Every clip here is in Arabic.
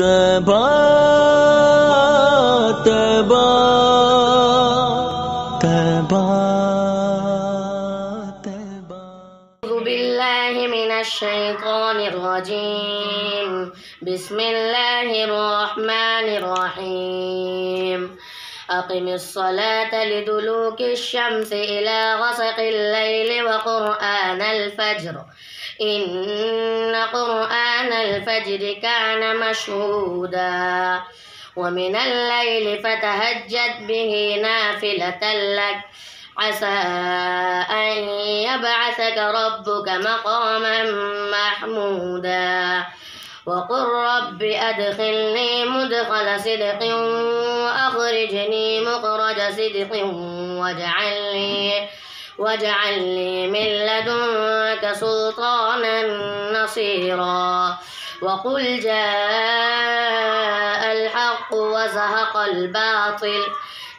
तौबा तौबा तौबा तौबा। أعوذ بالله من الشيطان الرجيم. بسم الله الرحمن الرحيم. أقم الصلاة لدلوك الشمس إلى غسق الليل وقرآن الفجر إن قرآن الفجر كان مشهودا ومن الليل فتهجد به نافلة لك عسى أن يبعثك ربك مقاما محمودا وقل رب أدخلني مدخل صدق وأخرجني مخرج صدق واجعل لي من لدنك سلطانا نصيرا وقل جاء الحق وزهق الباطل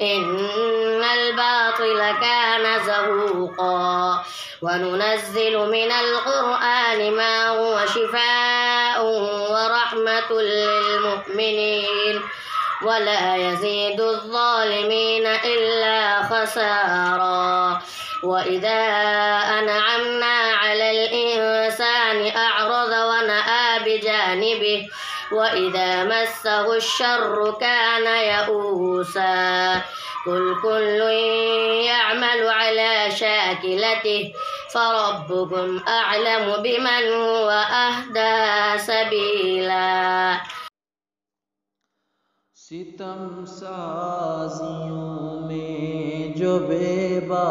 إن الباطل كان زهوقا وننزل من القرآن ما هو شفاء ورحمة للمؤمنين ولا يزيد الظالمين إلا خسارا وإذا أنعمنا على الإنسان أعرض ونأى بجانبه وإذا مسه الشر كان يئوسا قل كل يعمل على شاكلته فربكم أعلم بمن هو أهدى سبيلا। सितम साजियों में जो बेबा